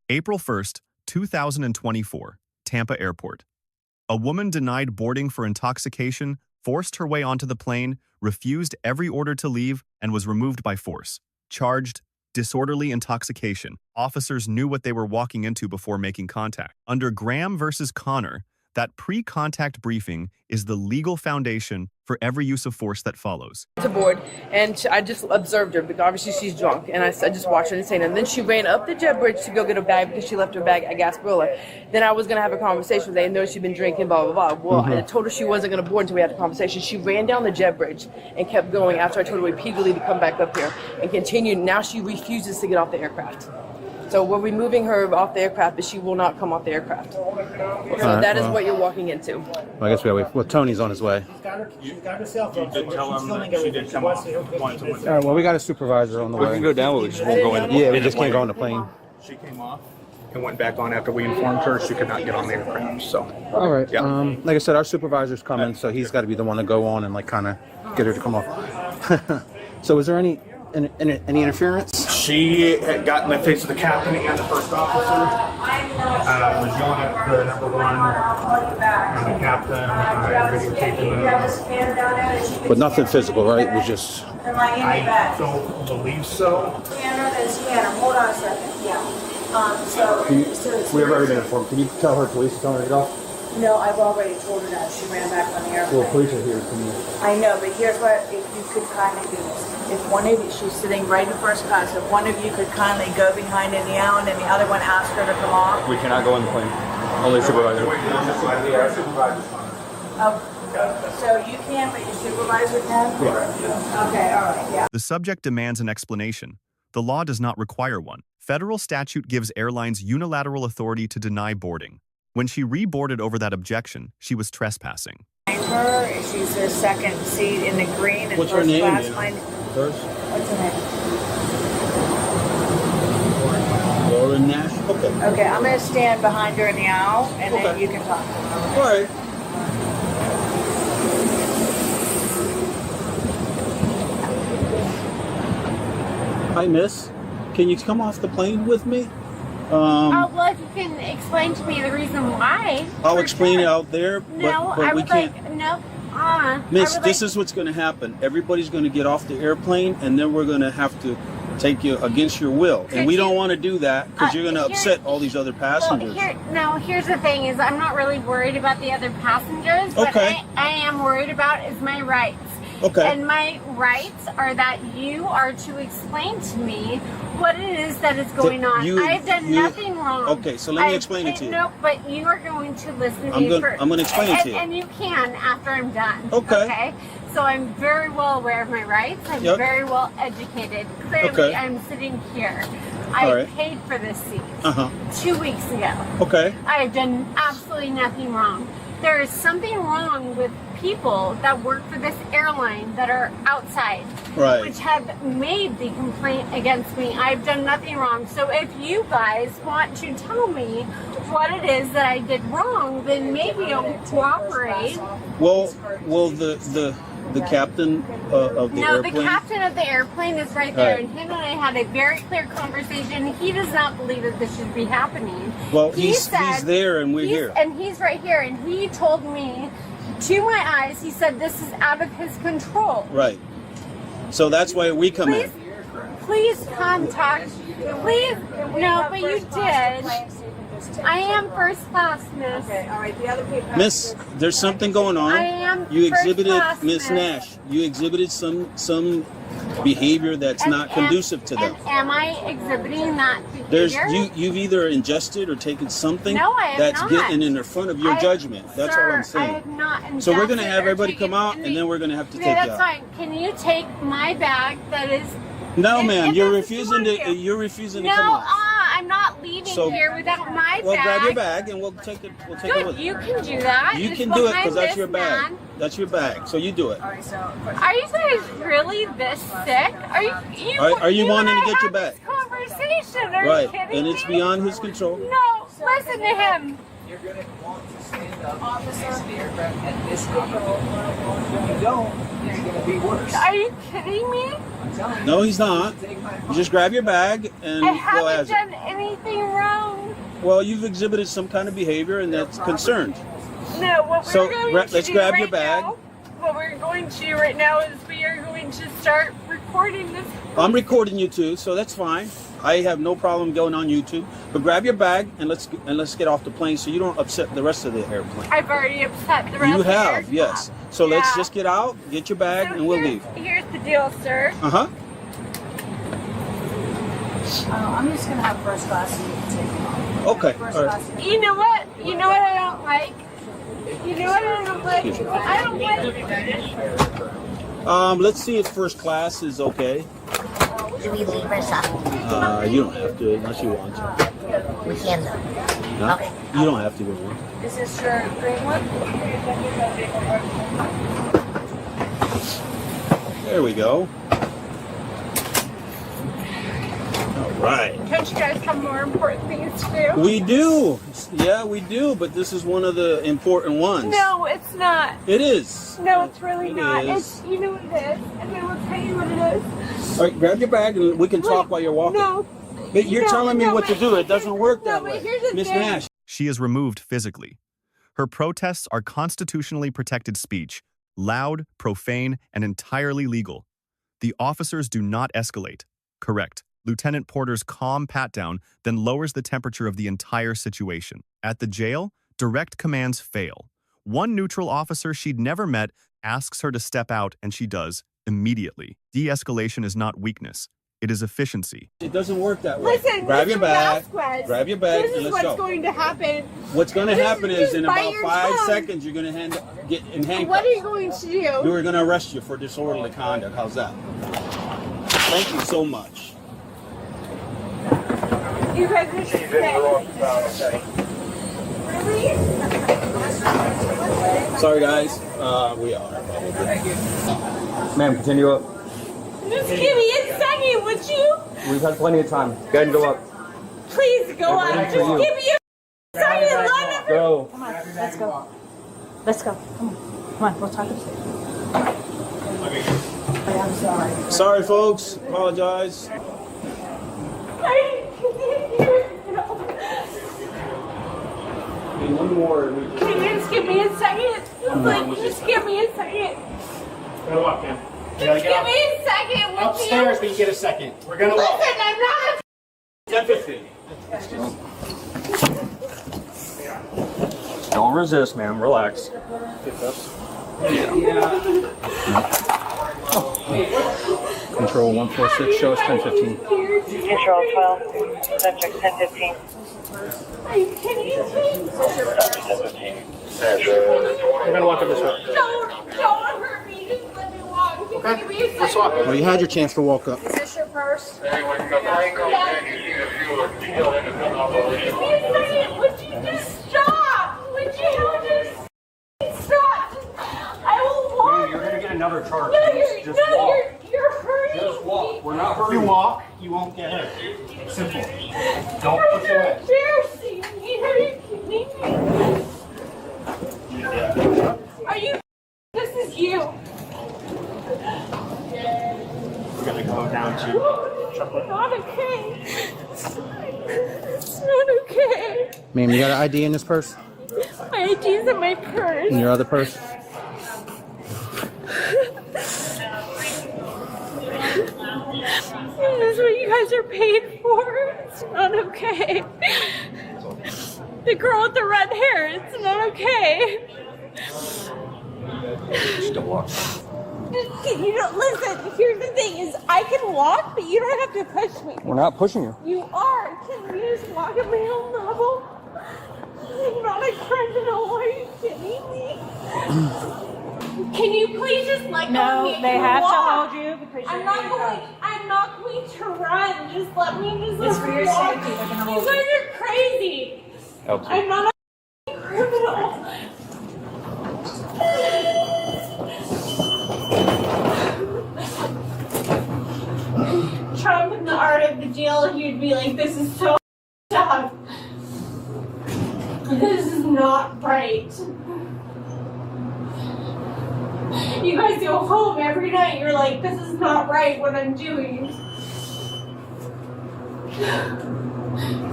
April 1st, 2024, Tampa Airport. A woman denied boarding for intoxication, forced her way onto the plane, refused every order to leave, and was removed by force. Charged, disorderly intoxication. Officers knew what they were walking into before making contact. Under Graham versus Connor, that pre-contact briefing is the legal foundation for every use of force that follows. To board, and I just observed her because obviously she's drunk, and I just watched her and saying, and then she ran up the jet bridge to go get her bag because she left her bag at Gasparilla. Then I was gonna have a conversation with her and know she'd been drinking, blah blah blah. Well, I told her she wasn't gonna board until we had the conversation. She ran down the jet bridge and kept going after I told her repeatedly to come back up here and continued. Now she refuses to get off the aircraft. So we're removing her off the aircraft, but she will not come off the aircraft. So that is what you're walking into. I guess we gotta wait. Well, Tony's on his way. She's got her cell phone. You did tell him that she did come off. All right, well, we got a supervisor on the way. We can go down, but we just won't go in. Yeah, we just can't go on the plane. She came off and went back on after we informed her she could not get on the aircraft. So. All right. Yeah. Like I said, our supervisor's coming, so he's got to be the one to go on and like kind of get her to come off. So, is there any interference? She had gotten in the face of the captain and the first officer. Was yelling at the number one and the captain. Videotaping But nothing physical, right? It was just. I don't believe so. Hold on a second. Yeah. We have already been informed. Can you tell her police is telling her to get off? No, I've already told her that. She ran back on the airplane. Well, police are here. Can you? I know, but here's what, if you could kindly do this. If one of you, she's sitting right in first class, if one of you could kindly go behind in the aisle and then the other one ask her to come off. We cannot go in the plane. Only supervisor. So you can, but your supervisor can? Yeah. Okay, all right, yeah. The subject demands an explanation. The law does not require one. Federal statute gives airlines unilateral authority to deny boarding. When she reboarded over that objection, she was trespassing. Her, she's the second seat in the green and What's her first name? class. First? What's her name? Laura Nash. Okay. Okay, I'm going to stand behind her in the aisle, and then Okay. you can talk. All right. Hi, miss. Can you come off the plane with me? Well, if you can explain to me the reason why. I'll for explain sure. it out there, but, No, but I we would can't. like, no, Miss, this is what's going to happen. Everybody's going to get off the airplane, and then we're going to have to take you against your will. And we don't want to do that because you're going to upset all these other passengers. Here's the thing is I'm not really worried about the other passengers. What Okay. I am worried about is my rights. Okay. And my rights are that you are to explain to me what it is that is going on. I've done nothing wrong. Okay, so let me explain it to you. No, but you are going to listen to me I'm going to explain it to you. And you can after I'm done. Okay. So I'm very well aware of my rights. I'm very well educated. Clearly, I'm sitting here. I paid for this seat 2 weeks ago. Okay. I have done absolutely nothing wrong. There is something wrong with people that work for this airline that are outside, which have made the complaint against me. I've done nothing wrong. So if you guys want to tell me what it is that I did wrong, then maybe I'll cooperate. Well, the captain of the airplane. The captain of the airplane is right there, and him and I had a very clear conversation. He does not believe that this should be happening. Well, he's there and we're here. And he's right here, and he told me to my eyes, he said this is out of his control. Right. So that's why we come in. Please contact. Please. No, but you did. I am first class, miss. Okay, all right, the other people. Miss, there's something going on. I am You first exhibited, class, Miss Nash, you exhibited some behavior that's not conducive to them. And am I exhibiting that There's behavior? you've either ingested or taken something No, I have that's not. getting in the front of your judgment. That's all I'm saying. I have not So we're going to ingested have or everybody taken come out, and any- then we're going to have to Okay, take you that's out. fine. Can you take my bag that is... No, if- ma'am, if you're this is refusing what to. you- You're refusing to No, come out. I'm not leaving So- here without my Well, bag. grab your bag and we'll take it. We'll take it Good, with you can do that. You It's can do it behind because that's this your bag. man. That's your bag. So you do it. All right, so. Are you guys really this sick? Are you Are you wanting and to I get your had bag? this conversation. Are Right, you kidding and it's me? beyond his control. No, listen to him. You're going to want to stand up against the aircraft at this time. If you don't, it's going to be worse. Are you kidding me? I'm telling you. No, he's not. Take my You just grab your bag and I go haven't as it. done anything wrong. Well, you've exhibited some kind of behavior, and that's concerned. No, what we're So, going to let's do grab right your bag. now, what we're going to do right now is we are going to start recording this. I'm recording you too, so that's fine. I have no problem going on YouTube. But grab your bag and let's get off the plane so you don't upset the rest of the airplane. I've already upset the rest You of the have, aircraft. yes. So let's Yeah. just get out, get your bag, So and we'll leave. Here's the deal, sir. Uh-huh. I'm just gonna have first class so you can take them off. Okay. First All right. class. You know what? You know what I don't like? You know what I don't like? I don't like. Let's see if first class is okay. Do we leave or something? You don't have to unless you want to. We can though. No? Okay. You don't have to go. Is this your green one? There we go. All right. Don't you guys have more important things to do? We do. Yeah, we do. But this is one of the important ones. No, it's not. It is. No, it's really It not. is. It's, you know what it is, and I will tell you what it is. All right, grab your bag and we can talk while you're walking. No. But you're No, telling me no, what to but do. It doesn't work no, that but way. here's the Miss thing. Nash. She is removed physically. Her protests are constitutionally protected speech, loud, profane, and entirely legal. The officers do not escalate. Correct. Lieutenant Porter's calm pat-down then lowers the temperature of the entire situation. At the jail, direct commands fail. One neutral officer she'd never met asks her to step out, and she does, immediately. De-escalation is not weakness. It is efficiency. It doesn't work that way. Listen, grab Mr. your bag. Vasquez, Grab your bag this and is let's what's go. going to happen. What's going to happen is in bite about your 5 tongue. seconds you're going to get in handcuffs. What are you going to do? We're going to arrest you for disorderly conduct. How's that? Thank you so much. You guys are sick. Really? Sorry, guys. We are. Ma'am, continue up. Just give me a second, would you? We've had plenty of time. Go ahead and go up. Please go on. waiting Just for you. give me a second. Let me. Go. Come on, let's go. Let's go. Come on. Come on, we'll talk upstairs. I'm sorry. Sorry, folks. Apologize. One more. Can you just give me a second? Just give me a second. Gonna walk in. Just give me a second, would Upstairs, you? but you get a second. We're gonna walk. Listen, I'm not 10:15. Don't resist, ma'am. Relax. Control 146, show us 1015. Control 12, subject 1015. Are you kidding me? We're gonna walk up this way. Don't hurt me. Just let me walk. Just give me a second. Well, you had your chance to walk up. Is this your purse? Give me a second. Would you just stop? Would you just stop? I will walk. You're gonna get another charge. No, Just walk. you're hurting Just walk. me. We're not hurting. You walk, you won't get hurt. Simple. Don't push You're away. embarrassing me. Are you kidding me? Are you? This is you. We're gonna go down to chocolate. Not okay. It's not okay. Ma'am, you got an ID in this purse? My ID's in my purse. In your other purse? This is what you guys are paid for. It's not okay. The girl with the red hair, it's not okay. Still walk. You don't listen. Here's the thing: is I can walk, but you don't have to push me. We're not pushing you. You are. Can we just walk at my own level? I'm not a criminal. Are you kidding me? Can you please just let go of me? No, they have to hold you because you're I'm not handcuffed. going. I'm not going to run. Just let me just. It's for your walk. safety. They're gonna You hold guys you. are crazy. Helps I'm you. not a criminal. Trump in the art of the jail, he'd be like, "This is so tough. This is not right." You guys go home every night, you're like, "This is not right what I'm doing."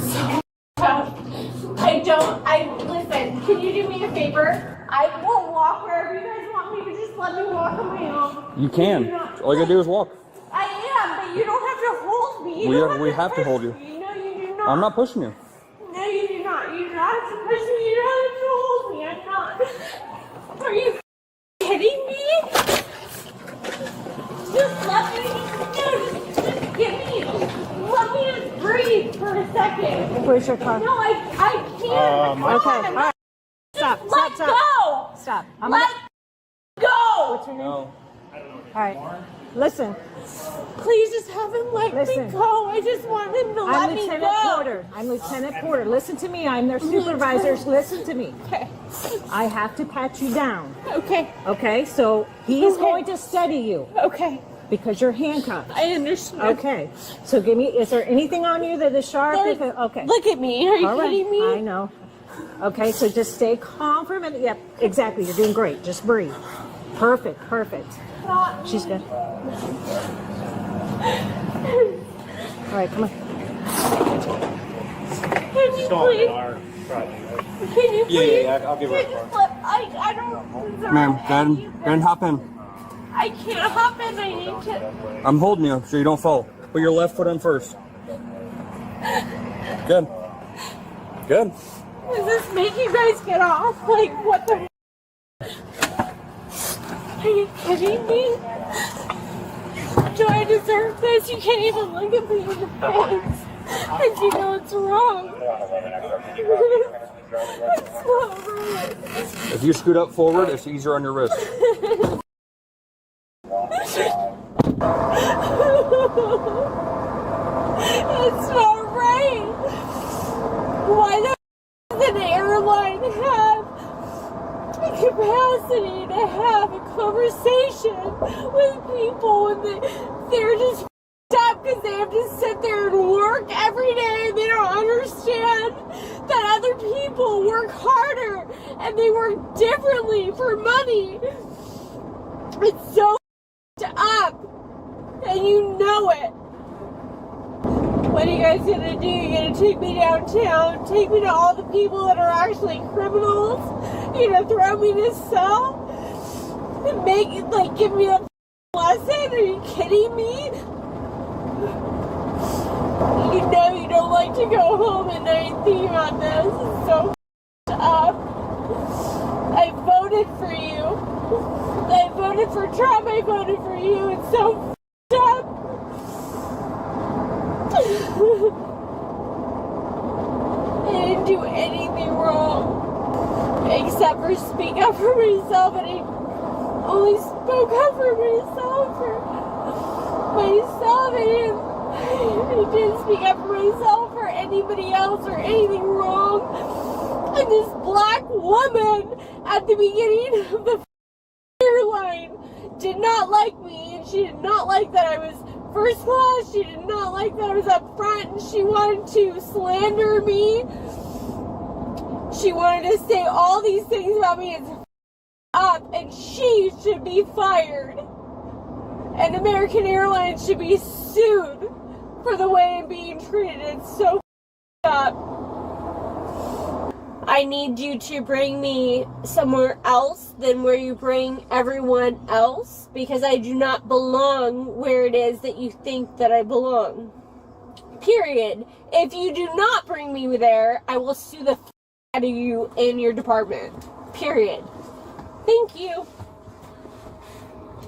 So tough. Can you do me a favor? I will walk wherever you guys want me, but just let me walk on my own. You can. All you gotta do is walk. I am, but you don't have to hold me. We have to hold you. No, you do not. I'm not pushing you. No, you do not. You do not have to push me. You don't have to hold me. I'm not. Are you kidding me? Just let me. No, just give me. Let me just breathe for a second. Where's your car? No, I can't. Okay. All right. Stop. Let Stop. go. Stop. Let go. What's your name? All right. Listen. Please just have him let me go. I just want him to let me Lieutenant go. Porter. I'm Lieutenant Porter. Listen to me. I'm their supervisor. Listen to me. Okay. I have to pat you down. Okay. Okay. So he's going to steady you. Okay. Because you're handcuffed. I understand. Okay. So give me. Is there anything on you that is sharp? Okay. Look at me. Are you All right. kidding me? I know. Okay. So just stay calm for a minute. Yep. Exactly. You're doing great. Just breathe. Perfect. Perfect. She's good. All right, come on. Can you please? Can you please? Yeah, I'll give her a car. I don't. Ma'am, go ahead and hop in. I can't hop in. I need to. I'm holding you so you don't fall. Put your left foot on first. Good. Good. Does this make you guys get off? Like, what the? Are you kidding me? Do I deserve this? You can't even look at me in the face. And you know it's wrong. It's not right. If you scoot up forward, it's easier on your wrist. It's not right. Why does an airline have the capacity to have a conversation with people when they're just up because they have to sit there and work every day and they don't understand that other people work harder and they work differently for money? It's so up and you know it. What are you guys gonna do? You're gonna take me downtown, take me to all the people that are actually criminals? You're gonna throw me in a cell and make it like give me a lesson? Are you kidding me? You know you don't like to go home at night thinking about this. It's so up. I voted for you. I voted for Trump. I voted for you. It's so up. I didn't do anything wrong except for speak up for myself, and I only spoke up for myself. I didn't speak up for myself or anybody else or anything wrong. And this black woman at the beginning of the airline did not like me, and she did not like that I was first class. She did not like that I was up front, and she wanted to slander me. She wanted to say all these things about me. It's up, and she should be fired. And American Airlines should be sued for the way I'm being treated. It's so up. I need you to bring me somewhere else than where you bring everyone else, because I do not belong where it is that you think that I belong. Period. If you do not bring me there, I will sue the out of you in your department. Period. Thank you.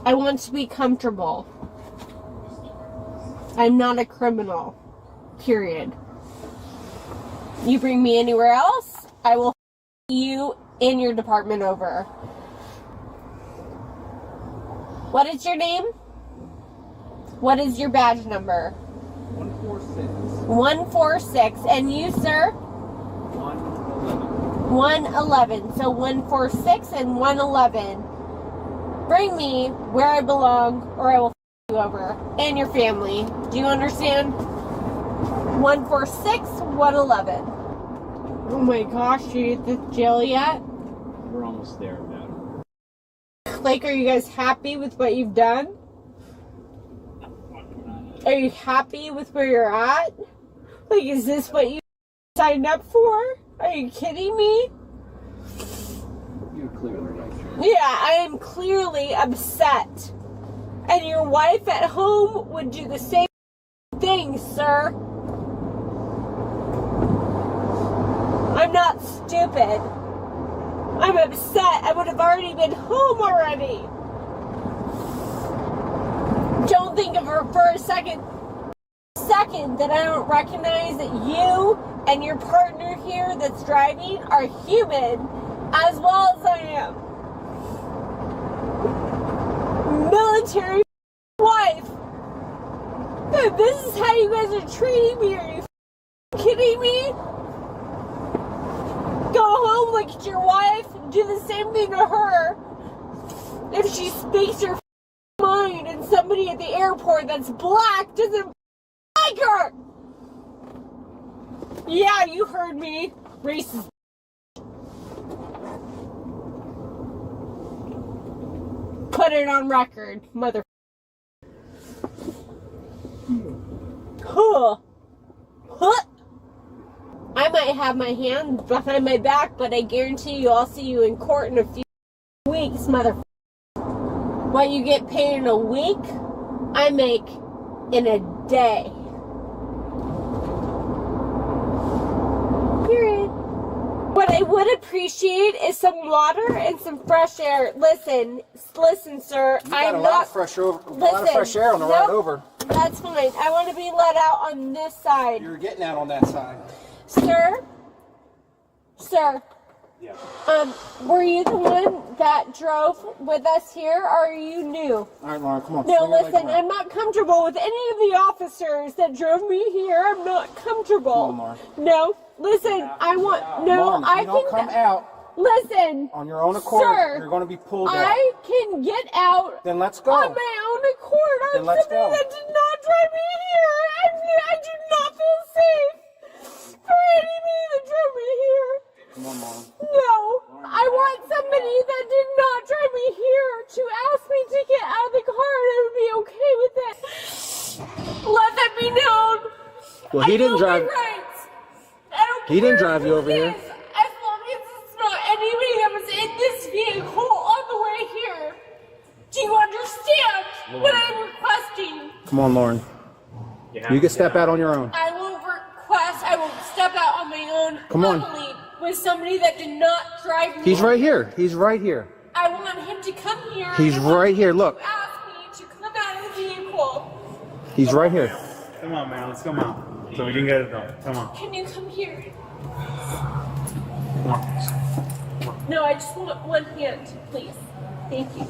I want to be comfortable. I'm not a criminal. Period. You bring me anywhere else, I will you in your department over. What is your name? What is your badge number? 146. 146. And you, sir? 111. So 146 and 111. Bring me where I belong, or I will you over. And your family. Do you understand? 146, 111. Oh my gosh, you at the jail yet? We're almost there, madam. Like, are you guys happy with what you've done? Are you happy with where you're at? Like, is this what you signed up for? Are you kidding me? clearly right. Yeah, I am clearly upset. And your wife at home would do the same thing, sir. I'm not stupid. I'm upset. I would have already been home already. Don't think of her for a second that I don't recognize that you and your partner here that's driving are human as well as I am. Military wife. Dude, this is how you guys are treating me. Are you kidding me? Go home, look at your wife, and do the same thing to her. If she speaks her mind and somebody at the airport that's black doesn't like her. Yeah, you heard me. Racist. Put it on record, mother. Huh. Huh. I might have my hand behind my back, but I guarantee you I'll see you in court in a few weeks, mother. What you get paid in a week, I make in a day. Period. What I would appreciate is some water and some fresh air. Listen, sir. You got a lot of fresh air on the ride over. That's fine. I want to be let out on this side. You're getting out on that side. Sir? Yeah. Were you the one that drove with us here, or are you new? All right, Lauren, come on. No, listen, I'm not comfortable with any of the officers that drove me here. I'm not comfortable. Come on, Lauren. No, listen, I want, no, Lauren, if I you don't can, come out listen. on your own accord, sir, you're going to be pulled out. I can get out. Then let's go. On my own accord. I'm Then let's somebody go. that did not drive me here. I do not feel safe for anybody that drove me here. Come on, Lauren. No, I want somebody that did not drive me here to ask me to get out of the car, and I would be okay with it. Let that be known. Well, he didn't drive. He didn't drive you over here. As long as it's not anybody that was in this vehicle on the way here. Do you understand what I'm requesting? Come on, Lauren. You can step out on your own. I will request, I will step out on my own. Come on. Happily with somebody that did not drive me. He's right here. He's right here. I want him to come here. He's right here. Look. Ask me to come out of the vehicle. He's right here. Come on, man. Let's come out so we can get it done. Come on. Can you come here? Come on. No, I just want one hand, please. Thank you.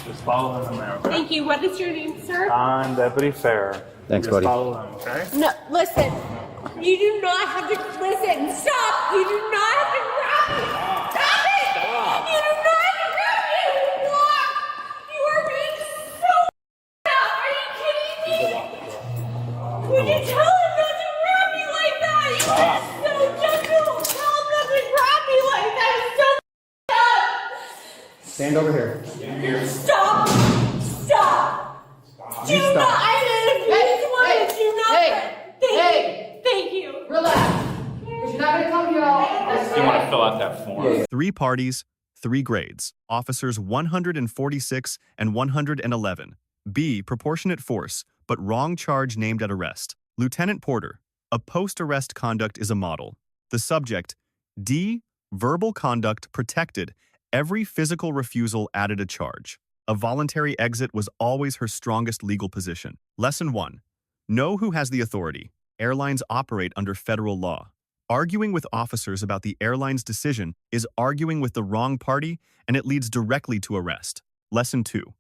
Just follow them there, okay? Thank you. What is your name, sir? I'm Deputy Fair. Thanks, Just buddy. follow them, okay? No, listen. You do not have to listen. Stop. You do not have to grab me. Stop it. Stop. You do not have to grab me. Walk. You are being so up. Are you kidding me? Would you tell him not to grab me like that? You are so gentle. Tell him not to grab me like that. It's so up. Stand over here. Stop. Stop. Do You not. stop. Thank you. Relax. You're not going to come here all. You want to fill out that form? 3 parties, 3 grades. Officers 146 and 111. B. Proportionate force, but wrong charge named at arrest. Lieutenant Porter. A post-arrest conduct is a model. The subject. D. Verbal conduct protected. Every physical refusal added a charge. A voluntary exit was always her strongest legal position. Lesson 1. Know who has the authority. Airlines operate under federal law. Arguing with officers about the airline's decision is arguing with the wrong party, and it leads directly to arrest. Lesson 2.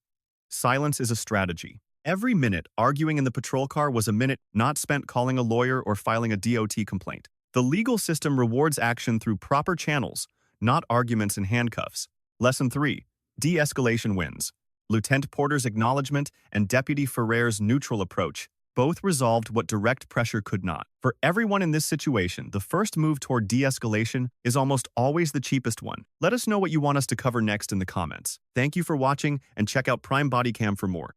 Silence is a strategy. Every minute arguing in the patrol car was a minute not spent calling a lawyer or filing a DOT complaint. The legal system rewards action through proper channels, not arguments and handcuffs. Lesson 3. De-escalation wins. Lieutenant Porter's acknowledgement and Deputy Ferrer's neutral approach both resolved what direct pressure could not. For everyone in this situation, the first move toward de-escalation is almost always the cheapest one. Let us know what you want us to cover next in the comments. Thank you for watching, and check out Prime Bodycam for more.